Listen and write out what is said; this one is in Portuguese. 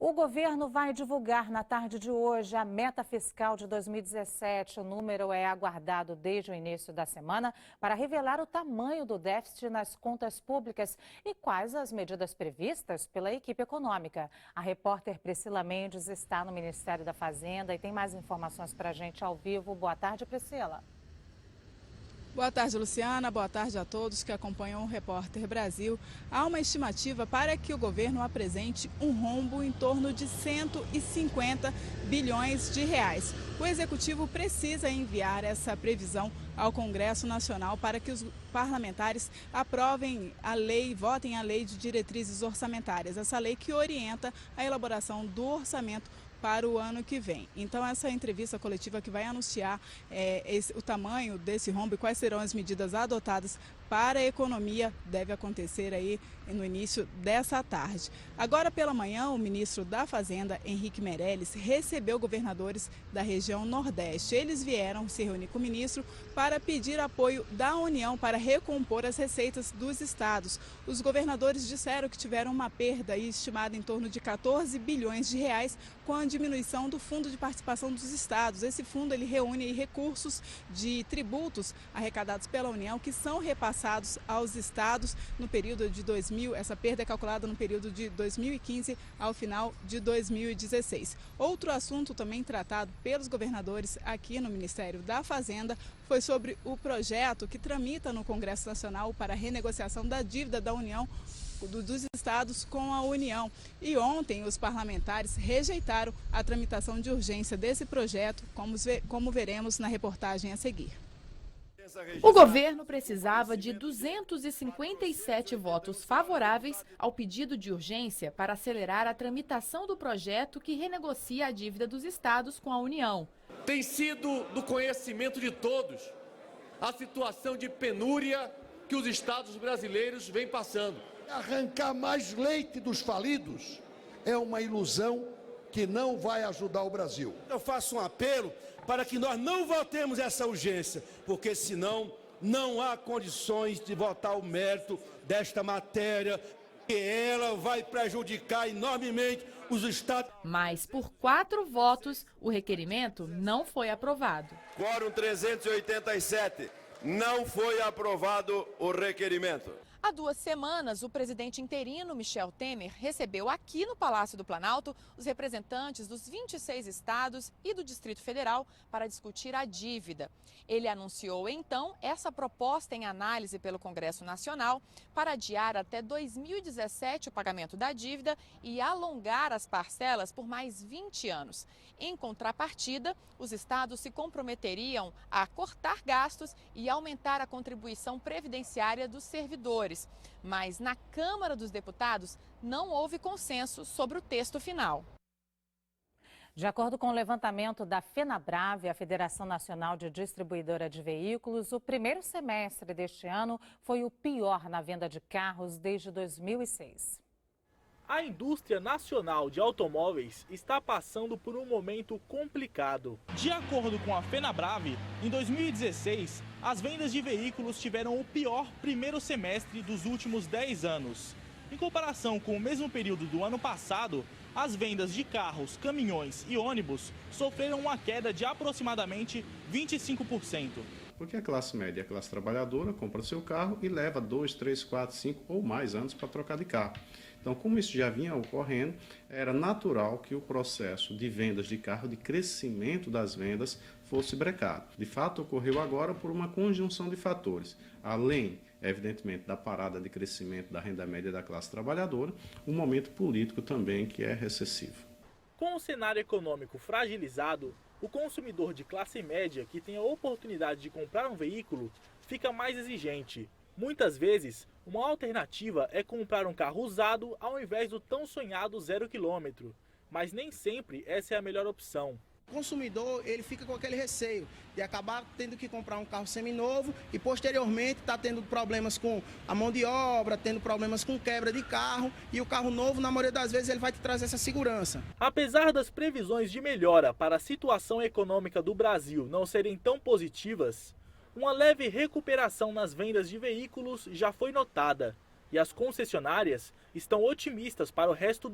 O governo vai divulgar na tarde de hoje a meta fiscal de 2017. O número é aguardado desde o início da semana para revelar o tamanho do déficit nas contas públicas e quais as medidas previstas pela equipe econômica. A repórter Priscila Mendes está no Ministério da Fazenda e tem mais informações para a gente ao vivo. Boa tarde, Priscila. Boa tarde, Luciana. Boa tarde a todos que acompanham o Repórter Brasil. Há uma estimativa para que o governo apresente um rombo em torno de 150 bilhões de reais. O executivo precisa enviar essa previsão ao Congresso Nacional para que os parlamentares aprovem a lei, votem a lei de diretrizes orçamentárias, essa lei que orienta a elaboração do orçamento para o ano que vem. Então, essa entrevista coletiva que vai anunciar o tamanho desse rombo e quais serão as medidas adotadas para a economia deve acontecer aí no início dessa tarde. Agora pela manhã, o ministro da Fazenda, Henrique Meirelles, recebeu governadores da região Nordeste. Eles vieram se reunir com o ministro para pedir apoio da União para recompor as receitas dos estados. Os governadores disseram que tiveram uma perda estimada em torno de 14 bilhões de reais com a diminuição do Fundo de Participação dos Estados. Esse fundo ele reúne recursos de tributos arrecadados pela União que são repassados aos estados no período de 2000. Essa perda é calculada no período de 2015 ao final de 2016. Outro assunto também tratado pelos governadores aqui no Ministério da Fazenda foi sobre o projeto que tramita no Congresso Nacional para a renegociação da dívida da União dos estados com a União. E ontem os parlamentares rejeitaram a tramitação de urgência desse projeto, como veremos na reportagem a seguir. O governo precisava de 257 votos favoráveis ao pedido de urgência para acelerar a tramitação do projeto que renegocia a dívida dos estados com a União. Tem sido do conhecimento de todos a situação de penúria que os estados brasileiros vêm passando. Arrancar mais leite dos falidos é uma ilusão que não vai ajudar o Brasil. Eu faço um apelo para que nós não votemos essa urgência, porque senão não há condições de votar o mérito desta matéria, que ela vai prejudicar enormemente os estados. Mas por 4 votos, o requerimento não foi aprovado. Quórum 387, não foi aprovado o requerimento. Há 2 semanas, o presidente interino Michel Temer recebeu aqui no Palácio do Planalto os representantes dos 26 estados e do Distrito Federal para discutir a dívida. Ele anunciou, então, essa proposta em análise pelo Congresso Nacional para adiar até 2017 o pagamento da dívida e alongar as parcelas por mais 20 anos. Em contrapartida, os estados se comprometeriam a cortar gastos e aumentar a contribuição previdenciária dos servidores. Mas na Câmara dos Deputados não houve consenso sobre o texto final. De acordo com o levantamento da FenaBrave, a Federação Nacional de Distribuidora de Veículos, o primeiro semestre deste ano foi o pior na venda de carros desde 2006. A indústria nacional de automóveis está passando por um momento complicado. De acordo com a FenaBrave, em 2016, as vendas de veículos tiveram o pior primeiro semestre dos últimos 10 anos. Em comparação com o mesmo período do ano passado, as vendas de carros, caminhões e ônibus sofreram uma queda de aproximadamente 25%. Porque a classe média e a classe trabalhadora compra seu carro e leva 2, 3, 4, 5 ou mais anos para trocar de carro. Então, como isso já vinha ocorrendo, era natural que o processo de vendas de carro, de crescimento das vendas, fosse brecado. De fato, ocorreu agora por uma conjunção de fatores. Além, evidentemente, da parada de crescimento da renda média da classe trabalhadora, um momento político também que é recessivo. Com o cenário econômico fragilizado, o consumidor de classe média que tem a oportunidade de comprar um veículo fica mais exigente. Muitas vezes, uma alternativa é comprar um carro usado ao invés do tão sonhado 0 km, mas nem sempre essa é a melhor opção. O consumidor ele fica com aquele receio de acabar tendo que comprar um carro seminovo e posteriormente está tendo problemas com a mão de obra, tendo problemas com quebra de carro, e o carro novo, na maioria das vezes, ele vai te trazer essa segurança. Apesar das previsões de melhora para a situação econômica do Brasil não serem tão positivas, uma leve recuperação nas vendas de veículos já foi notada e as concessionárias estão otimistas para o resto do